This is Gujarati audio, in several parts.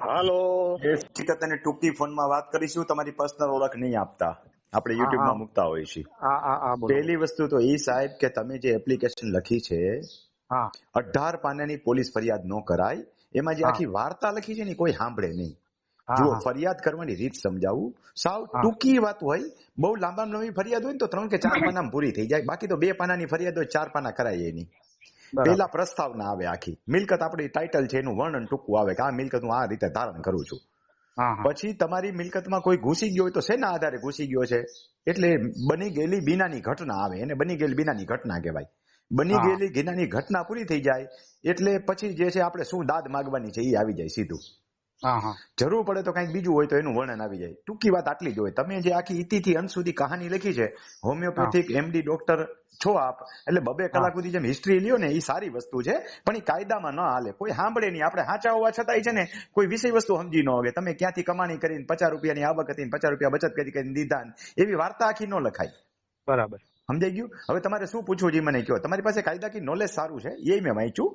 હાલો. હકીકત અને ટૂંકી ફોનમાં વાત કરીશું. તમારી પર્સનલ ઓળખ નહીં આપતા, આપણે હા યુટ્યુબ હા માં મૂકતા હોઈએ છીએ. હા બોલો. પહેલી વસ્તુ તો એ સાહેબ કે તમે જે એપ્લિકેશન લખી છે હા 18 પાનાની પોલીસ ફરિયાદ ન કરાય. એમાં જે હા આખી વાર્તા લખી છે ને કોઈ સાંભળે નહીં. હા જુઓ, હા ફરિયાદ કરવાની રીત સમજાવું. સાવ હા ટૂંકી વાત હોય. બહુ લાંબા લંબી ફરિયાદ હોય ને તો 3 કે 4 પાનામાં પૂરી થઈ જાય. બાકી તો 2 પાનાની ફરિયાદ હોય, 4 પાના કરાય એની. બરાબર. પેલા પ્રસ્તાવના આવે આખી. મિલકત આપણી ટાઇટલ છે, એનું વર્ણન ટૂંકું આવે કે આ મિલકત હું આ રીતે ધારણ કરું છું. હા હા પછી તમારી મિલકતમાં કોઈ ઘૂસી ગયો હોય તો શેના આધારે ઘૂસી ગયો છે, એટલે બની ગયેલી બીનાની ઘટના આવે. એને બની ગયેલી બીનાની ઘટના કહેવાય. બની હા ગયેલી બીનાની ઘટના પૂરી થઈ જાય એટલે પછી જે છે આપણે શું દાદ માગવાની છે એ આવી જાય સીધું. હા હા જરૂર પડે તો કંઈક બીજું હોય તો એનું વર્ણન આવી જાય. ટૂંકી વાત આટલી જ હોય. તમે જે આખી ઇતિથી અંત સુધી કહાની લખી છે, હોમિયોપેથિક એમડી ડોક્ટર છો આપ, એટલે 2 કલાક સુધી જેમ હિસ્ટ્રી લ્યો ને એ સારી વસ્તુ છે, પણ એ કાયદામાં ન હાલે. કોઈ સાંભળે નહીં. આપણે સાચા હોવા છતાંય છે ને કોઈ વિષય વસ્તુ સમજી ન હોય. તમે ક્યાંથી કમાણી કરીને 50 રૂપિયાની આવક હતી, 50 રૂપિયા બચત કરીને દીધા, એવી વાર્તા આખી ન લખાય. બરાબર. સમજાઈ ગયું? હવે તમારે શું પૂછવું છે મને કહો. તમારી પાસે કાયદાકીય નોલેજ સારું છે, એ મેં વાંચ્યું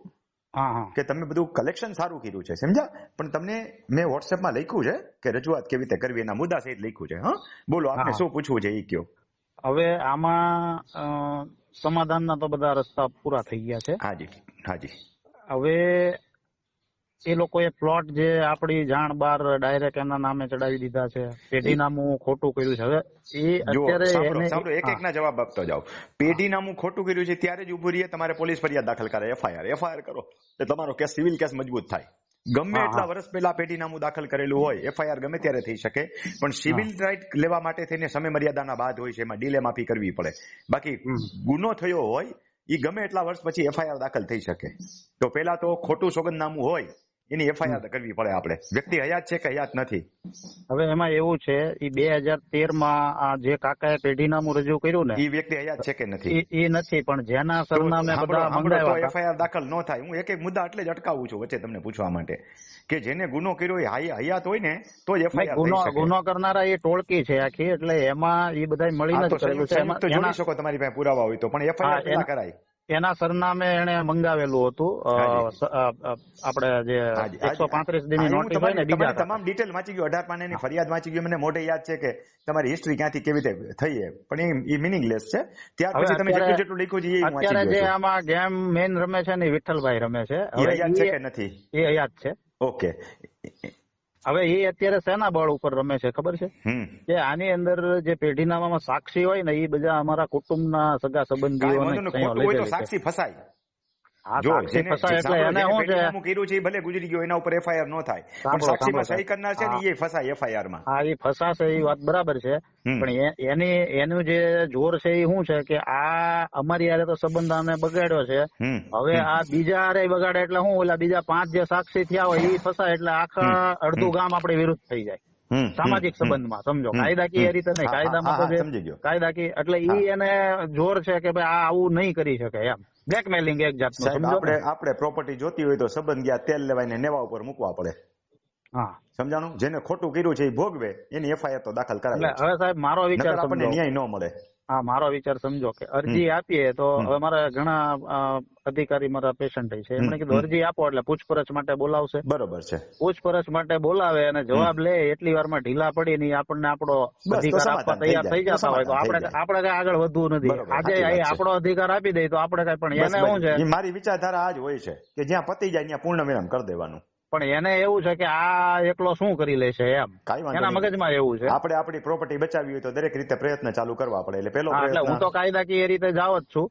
હા હા કે તમે બધું કલેક્શન સારું કર્યું છે, સમજ્યા? પણ તમને મેં વોટ્સએપમાં લખ્યું છે કે રજૂઆત કેવી રીતે કરવી, એના મુદ્દા સહિત લખ્યું છે. હા, બોલો, આપને હા. શું પૂછવું છે એ કહો. હવે આમાં સમાધાનના તો બધા રસ્તા પૂરા થઈ ગયા છે. હાજી હાજી. હવે એ લોકોએ પ્લોટ જે આપણી જાણ બાર ડાયરેક્ટ એના નામે ચડાવી દીધા છે. પેઢીનામું ખોટું કર્યું છે. હવે એ જો અત્યારે સાંભળો, એક એક ના જવાબ આપતો જાઓ. પેઢીનામું ખોટું કર્યું છે ત્યારે જ ઉભું રહીએ તમારે પોલીસ ફરિયાદ દાખલ કરે, એફઆઈઆર કરો એટલે તમારો કેસ, સિવિલ કેસ મજબૂત થાય. ગમે હા એટલા હા વર્ષ પહેલા પેઢીનામું દાખલ કરેલું હોય, એફઆઈઆર ગમે ત્યારે થઈ શકે, પણ સિવિલ રાઇટ લેવા માટે થઈને સમય મર્યાદાના બાદ હોય છે, એમાં ડીલે માફી કરવી પડે. બાકી ગુનો થયો હોય એ ગમે એટલા વર્ષ પછી એફઆઈઆર દાખલ થઈ શકે. તો પેલા તો ખોટું સોગંદનામું હોય એની એફઆઈઆર કરવી પડે આપણે. વ્યક્તિ હયાત છે કે હયાત નથી. હવે એમાં એવું છે, એ 2013માં આ જે કાકાએ પેઢીનામું રજૂ કર્યું ને, એ વ્યક્તિ હયાત છે કે નથી એ નથી, પણ જેના સરનામે બધા તો મંગાવ્યા હતા. એફઆઈઆર દાખલ ન થાય. હું એક એક મુદ્દા એટલે જ અટકાવું છું વચ્ચે તમને પૂછવા માટે કે જેને ગુનો કર્યો એ હયાત હોય ને તો જ એફઆઈઆર થઈ શકે. ગુનો કરનારા એ ટોળકી છે આખી, એટલે એમાં એ બધા મળીને જ કરેલું છે. સંયુક્ત જોડી શકો તમારી પાસે પુરાવા હોય તો, પણ એફઆઈઆર પેલા કરાય. એના સરનામે એને મંગાવેલું હતું. આપણે જે 135 દિનની નોટિસ હોય ને, બીજા તમામ ડિટેલ વાંચી ગયો, 18 પાનાની ફરિયાદ વાંચી ગયો. મને મોઢે યાદ છે કે તમારી હિસ્ટ્રી ક્યાંથી કેવી રીતે થઈ છે, પણ એ મિનિંગલેસ છે. ત્યાર પછી તમે જેટલું લખ્યું છે એ હું વાંચી અત્યારે ગયો જે છું. આમાં ગેમ મેઇન રમે છે ને, વિઠ્ઠલભાઈ રમે છે. એ હયાત છે કે નથી? એ હયાત છે. ઓકે. હવે એ અત્યારે શેના બળ ઉપર રમે છે ખબર છે? કે આની અંદર જે પેઢીનામામાં સાક્ષી હોય ને, એ બધા અમારા કુટુંબના સગા સંબંધીઓ સાક્ષી ફસાય. જો સાક્ષી ફસાય એટલે એને શું છે, કર્યું છે ભલે ગુજરી ગયો, એના ઉપર એફઆઈઆર ન થાય, પણ સાક્ષીમાં સહી કરનાર છે ને એ ફસાય એફઆઈઆર માં. હા, એ ફસાશે, એ વાત બરાબર છે. પણ એનું જે જોર છે એ શું છે કે આ અમારી હારે તો સંબંધ આને બગાડ્યો છે. હવે આ બીજા હારે બગાડે એટલે શું, ઓલા બીજા 5 જે સાક્ષી થયા હોય એ ફસાય એટલે આખા અડધું ગામ આપણે વિરુદ્ધ થઈ જાય. સામાજિક સંબંધમાં સમજો, કાયદાકીય રીતે નહીં. કાયદામાં તો કાયદાકીય એટલે ઈ એને જોર છે કે ભાઈ આ આવું નહીં કરી શકે, એમ બ્લેકમેલિંગ એક જાતનું. સમજો, આપણે પ્રોપર્ટી જોતી હોય તો સંબંધ ગયા તેલ લેવાને નેવા ઉપર મૂકવા પડે. હા, સમજાણું? જેને ખોટું કર્યું છે એ ભોગવે, એની એફઆઈઆર તો દાખલ કરાય. હવે સાહેબ મારો વિચાર આપણને ન્યાય ન મળે. હા, મારો વિચાર સમજો કે અરજી આપીએ તો હવે મારા ઘણા અધિકારી મારા પેશન્ટ છે, એમણે કીધું અરજી આપો એટલે પૂછપરછ માટે બોલાવશે. બરોબર છે. પૂછપરછ માટે બોલાવે અને જવાબ લે, એટલી વારમાં ઢીલા પડી ને આપણને આપણો અધિકાર આપવા તૈયાર થઈ જતા હોય તો આપણે કઈ આગળ વધવું નથી. આજે આપણો અધિકાર આપી દે તો આપણે કઈ, પણ એને શું છે, મારી વિચારધારા આ જ હોય છે કે જ્યાં પતી જાય ત્યાં પૂર્ણ વિરામ કરી દેવાનું. પણ એને એવું છે કે આ એકલો શું કરી લેશે, એમ એના મગજમાં એવું છે. આપણે આપણી પ્રોપર્ટી બચાવવી હોય તો દરેક રીતે પ્રયત્ન ચાલુ કરવા પડે. એટલે પેલો એટલે હું તો કાયદાકીય રીતે જાવ જ છું.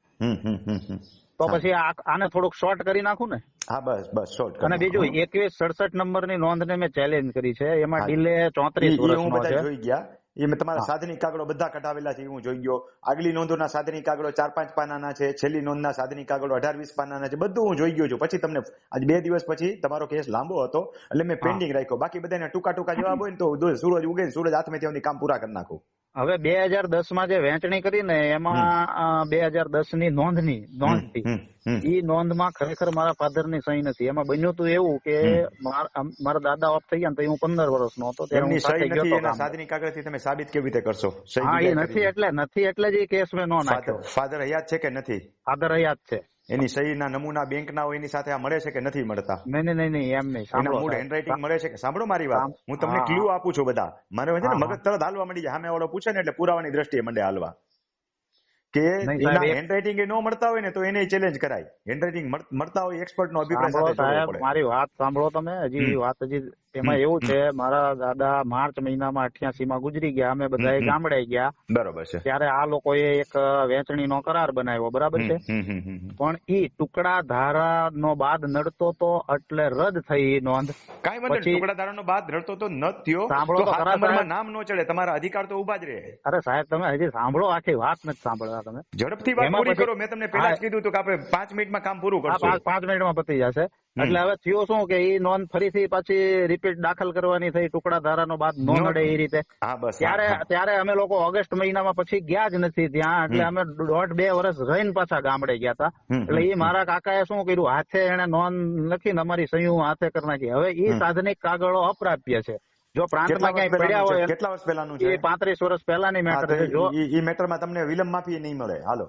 તો પછી આને થોડુંક શોર્ટ કરી નાખું ને. હા, બસ શોર્ટ. અને બીજું 2167 નંબરની નોંધને મેં ચેલેન્જ કરી છે. એમાં ડિલે 34 વર્ષનો છે. જોઈ ગયા એ મેં તમારા સાધનિક કાગળો બધા કઢાવેલા છે, હું જોઈ ગયો. આગલી નોંધોના સાધનિક કાગળો 4-5 પાનાના છે, છેલ્લી નોંધના સાધનિક કાગળો 18-20 પાનાના છે, બધું હું જોઈ ગયો છું. પછી તમને આજ 2 દિવસ પછી તમારો કેસ લાંબો હતો એટલે મેં પેન્ડિંગ રાખ્યો. બાકી બધાને ટૂંકા જવાબ હોય ને તો સૂરજ ઉગે ને સૂરજ હાથમાં ત્યાંની કામ પૂરા કરી નાખું. હવે 2010માં જે વહેંચણી કરી ને, એમાં 2010 ની નોંધથી ઈ નોંધમાં ખરેખર મારા ફાધરની સહી નથી. એમાં બન્યું હતું એવું કે મારા દાદા ઓફ થઈ ગયા ને, હું 15 વર્ષનો હતો ત્યારે હું સાથે ગયો હતો. સાધનિક કાગળથી તમે સાબિત કેવી રીતે કરશો? હા, એ નથી એટલે જ એ કેસ મેં નો નાખ્યો. ફાધર હયાત છે કે નથી? ફાધર હયાત છે. એની સહીના નમૂના બેંકના હોય એની સાથે આ મળે છે કે નથી મળતા? નહીં એમ નહીં, એના સાંભળો મૂળ સાહેબ. હેન્ડરાઇટિંગ મળે છે કે? સાંભળો મારી વાત, હું તમને હા, ક્લ્યુ આપું છું બધા. મારે છે ને હા, મગજ તરત હાલવા માંડી જાય, સામે વાળો પૂછે ને એટલે પુરાવાની દ્રષ્ટિએ મંડે હાલવા. કે નહીં એના સાહેબ, હેન્ડરાઇટિંગ એ ન મળતા હોય ને તો એને ચેલેન્જ કરાય. હેન્ડરાઇટિંગ મળતા હોય એક્સપર્ટ નો અભિપ્રાય સાંભળો સાથે જોડવો સાહેબ, પડે. મારી વાત સાંભળો તમે. હજી વાત એમાં એવું છે, મારા દાદા માર્ચ મહિનામાં 88 માં ગુજરી ગયા. અમે બધા ગામડે ગયા. બરોબર છે. ત્યારે આ લોકોએ એક વેચણીનો કરાર બનાવ્યો, બરાબર છે. પણ ઈ ટુકડા ધારાનો બાદ નડતો તો એટલે રદ થઈ ઈ નોંધ. કાંઈ વાંધો નહીં, ટુકડા ધારાનો બાદ રડતો તો ન થયો સાંભળો તો તો 7 ખરા નંબરમાં સાહેબ. નામ ન ચડે, તમારા અધિકાર તો ઉભા જ રહે. અરે સાહેબ, તમે હજી સાંભળો, આખી વાત નથી સાંભળવા તમે. ઝડપથી વાત એમાં પૂરી પછી- કરો. મેં તમને પહેલા જ કીધું હતું કે આપણે 5 મિનિટમાં કામ પૂરું હા, કરશું. 5 મિનિટમાં પતી જશે. એટલે હવે થયું શું કે ઈ નોંધ ફરીથી પાછી રિપીટ દાખલ કરવાની થઈ, ટુકડા ધારાનો બાદ નો નડે એ રીતે. હા બસ. ત્યારે અમે લોકો ઓગસ્ટ મહિનામાં પછી ગયા જ નથી ત્યાં. એટલે અમે 1.5-2 વર્ષ રહીને પાછા ગામડે ગયા હતા. એટલે એ મારા કાકાએ શું કર્યું, હાથે એને નોંધ લખીને અમારી સહી હાથે કરી નાખી. હવે એ સાધનિક કાગળો અપ્રાપ્ય છે. જો પ્રાંતમાં ક્યાંય પડ્યા હોય, કેટલા વર્ષ પહેલાનું છે? એ 35 વર્ષ પહેલાની મેટર છે. જો એ મેટરમાં તમને વિલંબ માફી નહીં મળે. હાલો,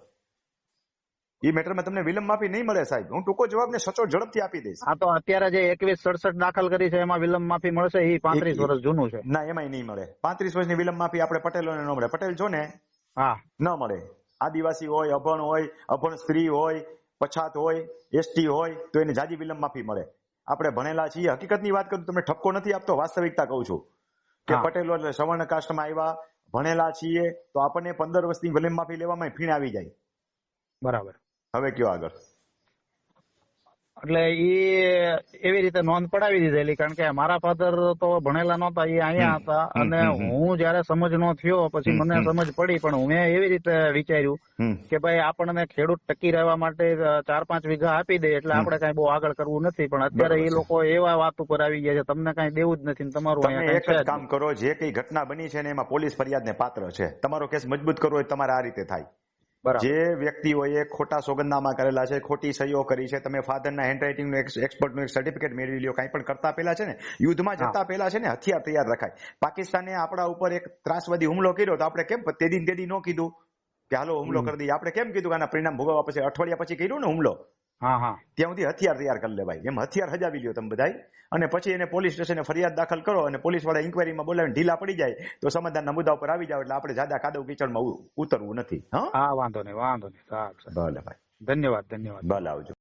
એ મેટરમાં તમને વિલંબ માફી નહીં મળે સાહેબ. હું ટૂંકો જવાબ ને સચોટ ઝડપથી આપી દઈશ. આ તો અત્યારે જે 2167 દાખલ કરી છે એમાં વિલંબ માફી મળશે. એ 35 વર્ષ જૂનું છે. ના, એમાંય નહીં મળે. 35 વર્ષની વિલંબ માફી આપણે પટેલોને ન મળે. પટેલ છો ને? હા, ન મળે. આદિવાસી હોય, અભણ સ્ત્રી હોય, પછાત હોય, એસટી હોય તો એને જાજી વિલંબ માફી મળે. આપણે ભણેલા છીએ, હકીકતની વાત કરું, તમને ઠપકો નથી આપતો, વાસ્તવિકતા કહું છું કે પટેલો એટલે સવર્ણ કાસ્ટમાં આવ્યા, ભણેલા છીએ તો આપણને 15 વર્ષની વિલંબ માફી લેવામાં ફીણ આવી જાય. બરાબર. હવે કયો આગળ? એટલે એવી રીતે નોંધ પડાવી દીધેલી, કારણ કે મારા ફાધર તો ભણેલા નહોતા, એ અહીંયા હતા. અને હું જયારે સમજનો થયો પછી મને સમજ પડી. પણ મેં એવી રીતે વિચાર્યું કે ભાઈ આપણને ખેડૂત ટકી રહેવા માટે 4-5 વીઘા આપી દે એટલે આપણે કઈ બહુ આગળ કરવું નથી. પણ અત્યારે એ લોકો એવા વાત ઉપર આવી ગયા છે, તમને કઈ દેવું જ નથી, તમારું તમે એક જ કામ કરો, જે કઈ ઘટના બની છે ને એમાં પોલીસ ફરિયાદને પાત્ર છે. તમારો કેસ મજબૂત કરવો હોય તમારે આ રીતે થાય. જે વ્યક્તિઓએ ખોટા સોગંદનામા કરેલા છે, ખોટી સહીઓ કરી છે, તમે ફાધરના હેન્ડરાઇટિંગનું એક્સપર્ટનું એક સર્ટિફિકેટ મેળવી લ્યો. કાંઈ પણ કરતા પહેલા છે ને, યુદ્ધમાં જતા પહેલા છે ને, હથિયાર તૈયાર રખાય. પાકિસ્તાને આપણા ઉપર એક ત્રાસવાદી હુમલો કર્યો તો આપણે કેમ તેદી ન કીધું કે હાલો હુમલો કરી દઈએ? આપણે કેમ કીધું કે આના પરિણામ ભોગવવા પછી અઠવાડિયા પછી કર્યું ને હુમલો? ત્યાં સુધી હથિયાર તૈયાર કરી લેવાય. એમ હથિયાર હજાવી લ્યો તમે બધાય, અને પછી એને પોલીસ સ્ટેશને ફરિયાદ દાખલ કરો અને પોલીસ વાળા ઇન્કવાયરીમાં બોલાવીને ઢીલા પડી જાય તો સમાધાનના મુદ્દા ઉપર આવી જાવ. એટલે આપણે જાદા કાદવ કીચડમાં ઉતરવું નથી. હા, વાંધો નહીં. સાહેબ, ભલે ભાઈ, ધન્યવાદ. ભલે, આવજો.